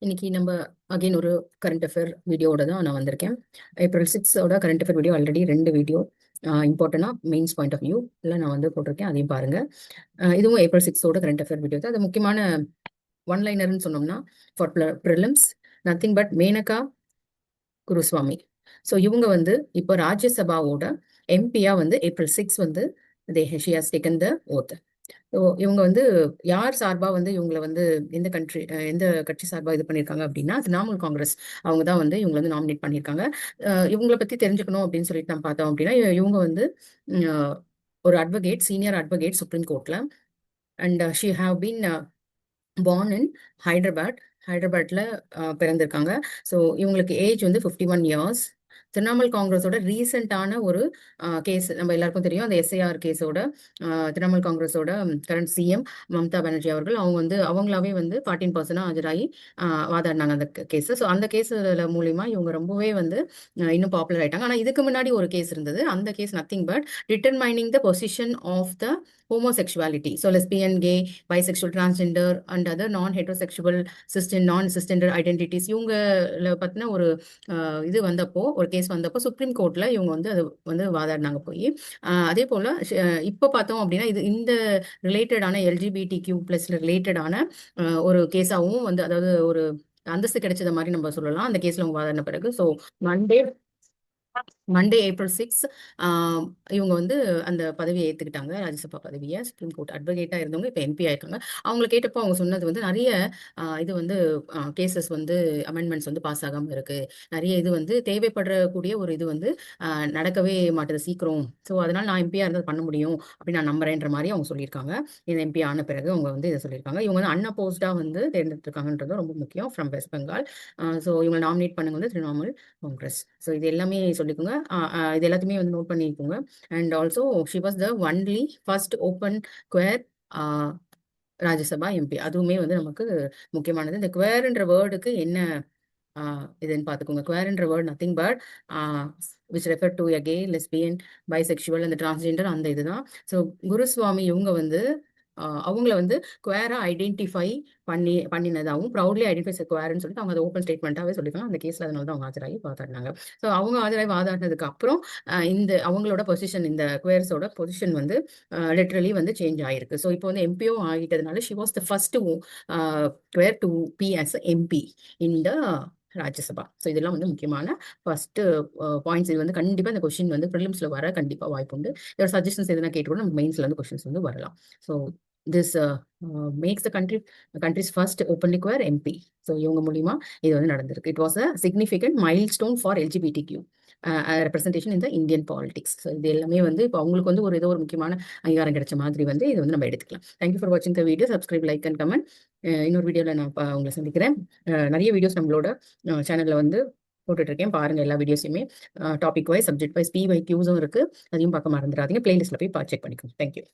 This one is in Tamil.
இன்னைக்கு நம்ம அகைன் ஒரு கரண்ட் அஃபேர் வீடியோட தான் நான் வந்திருக்கேன். April 6 current affair video already 2 video இம்பார்ட்டனா மெயின்ஸ் பாயிண்ட் ஆஃப் வியூ எல்லாம் நான் வந்து போட்டிருக்கேன், அதையும் பாருங்க. இதுவும் ஏப்ரல் 6 கரண்ட் அஃபேர் வீடியோ தான். அது முக்கியமான ஒன் லைனர்னு சொன்னோம்னா for prelims nothing but Menaka Guruswamy. So இவங்க வந்து இப்போ ராஜ்யசபாவோட எம்பியா வந்து ஏப்ரல் 6 வந்து she has taken the oath. So இவங்க வந்து யார் சார்பா வந்து இவங்களை வந்து எந்த கட்சி சார்பா இது பண்ணியிருக்காங்க அப்படின்னா திரிணாமுல் காங்கிரஸ் அவங்க தான் வந்து இவங்களை வந்து நாமினேட் பண்ணியிருக்காங்க. இவங்களை பத்தி தெரிஞ்சுக்கணும் அப்படின்னு சொல்லிட்டு நம்ம பார்த்தோம் அப்படின்னா இவங்க வந்து ஒரு அட்வொகேட், சீனியர் அட்வொகேட் சுப்ரீம் கோர்ட்ல. And she have been born in ஹைதராபாத்ல பிறந்திருக்காங்க. ஸோ இவங்களுக்கு ஏஜ் வந்து 51 இயர்ஸ். திரிணாமுல் காங்கிரஸோட ரீசெண்டான ஒரு கேஸ் நம்ம எல்லாருக்கும் தெரியும். அந்த எஸ்ஐஆர் கேஸோட திரிணாமுல் காங்கிரஸோட கரண்ட் சிஎம் மம்தா பானர்ஜி அவர்கள் அவங்க வந்து அவங்களாவே வந்து 14% ஆஜராகி வாதாடினாங்க அந்த கேஸ். ஸோ அந்த கேஸ் மூலியமா இவங்க ரொம்பவே வந்து இன்னும் பாப்புலர் ஆயிட்டாங்க. ஆனால் இதுக்கு முன்னாடி ஒரு கேஸ் இருந்தது. அந்த case nothing but determining the position of the homosexuality. So lesbian, gay, bisexual, transgender and other non-heterosexual non-cisgender identities இவங்கள பத்தின ஒரு இது வந்தப்போ, ஒரு கேஸ் வந்தப்போ சுப்ரீம் கோர்ட்ல இவங்க வந்து அது வந்து வாதாடினாங்க போய். அதே போல இப்போ பார்த்தோம் அப்படின்னா இந்த ரிலேட்டடான எல்ஜிபிடி கியூ பிளஸ் ரிலேட்டடான ஒரு கேஸாகவும் வந்து அதாவது ஒரு அந்தஸ்து கிடைச்சத மாதிரி நம்ம சொல்லலாம் அந்த கேஸ்ல அவங்க வாதாடின பிறகு. ஸோ மண்டே ஏப்ரல் 6 இவங்க வந்து அந்த பதவியை ஏற்றுக்கிட்டாங்க, ராஜ்யசபா பதவியை. சுப்ரீம் கோர்ட் அட்வொகேட்டாக இருந்தவங்க இப்போ எம்பி ஆயிருக்காங்க. அவங்களை கேட்டப்போ அவங்க சொன்னது வந்து நிறைய இது வந்து கேசஸ் வந்து அமெண்ட்மெண்ட்ஸ் வந்து பாஸ் ஆகாமல் இருக்கு, நிறைய இது வந்து தேவைப்படக்கூடிய ஒரு இது வந்து நடக்கவே மாட்டுது சீக்கிரம். ஸோ அதனால நான் எம்பியாக இருந்தால் பண்ண முடியும் அப்படின்னு நான் நம்புறேன்ற மாதிரி அவங்க சொல்லியிருக்காங்க. இந்த எம்பி ஆன பிறகு அவங்க வந்து இதை சொல்லியிருக்காங்க. இவங்க வந்து அன்அப்போஸ்டாக வந்து தேர்ந்தெடுத்திருக்காங்கன்றது ரொம்ப முக்கியம் ஃப்ரம் வெஸ்ட் பெங்கால். ஸோ இவங்க நாமினேட் பண்ணுங்க வந்து திரிணாமுல் காங்கிரஸ். ஸோ இது எல்லாமே சொல்லிக்கோங்க, இது எல்லாத்தையுமே வந்து நோட் பண்ணிக்கோங்க. And also she was the only first open குவேர் Rajya Sabha MP. அதுவுமே வந்து நமக்கு முக்கியமானது. இந்த குவேர்ன்ற வேர்டுக்கு என்ன இதுன்னு பார்த்துக்கோங்க. குவேர்ன்ற word nothing but which refer to a gay, lesbian, bisexual அந்த டிரான்ஸ்ஜெண்டர் அந்த இதுதான். ஸோ குருசுவாமி இவங்க வந்து அவங்கள வந்து குவேரா ஐடென்டிஃபை பண்ணினதாகவும் ப்ரௌட்லி ஐடென்டிஃபை குவேர்னு சொல்லிட்டு அவங்க அதை ஓப்பன் ஸ்டேட்மெண்ட்டாகவே சொல்லியிருக்காங்க அந்த கேஸில். அதனால தான் அவங்க ஆஜராகி வாதாடினாங்க. ஸோ அவங்க ஆஜராகி வாதாடினதுக்கு அப்புறம் இந்த அவங்களோட பொசிஷன், இந்த குவேர்ஸோட பொசிஷன் வந்து லிட்ரலி வந்து சேஞ்ச் ஆயிருக்கு. ஸோ இப்போ வந்து எம்பிஓ ஆகிட்டதுனால she was the first queer to be as MP in the Rajya Sabha. So இதெல்லாம் வந்து முக்கியமான ஃபர்ஸ்ட் பாயிண்ட்ஸ். இது வந்து கண்டிப்பாக இந்த கொஸ்டின் வந்து ப்ரிலிம்ஸ்ல வர கண்டிப்பாக வாய்ப்பு உண்டு. இதோட சஜஷன்ஸ் எதுனா கேட்டுக்கூட நம்ம மெயின்ஸ்ல வந்து கொஸ்டின்ஸ் வந்து வரலாம். So this makes the country's first openly queer MP. So இவங்க மூலியமா இது வந்து நடந்திருக்கு. It was a significant milestone for LGBTQ representation in the Indian politics. So இது எல்லாமே வந்து இப்போ அவங்களுக்கு வந்து ஏதோ ஒரு முக்கியமான அங்கீகாரம் கிடைச்ச மாதிரி வந்து இது வந்து நம்ம எடுத்துக்கலாம். தேங்க்யூ ஃபார் வாட்சிங் the video. Subscribe, like and comment. இன்னொரு வீடியோவில் நான் உங்களை சந்திக்கிறேன். நிறைய வீடியோஸ் நம்மளோட சேனலில் வந்து போட்டுட்டு இருக்கேன், பாருங்க எல்லா வீடியோஸுமே. டாபிக் வைஸ், சப்ஜெக்ட் வைஸ், PYQஸும் இருக்கு, அதையும் பார்க்க மறந்துடாதீங்க. பிளேலிஸ்ட்ல போய் செக் பண்ணிக்கோங்க. தேங்க்யூ.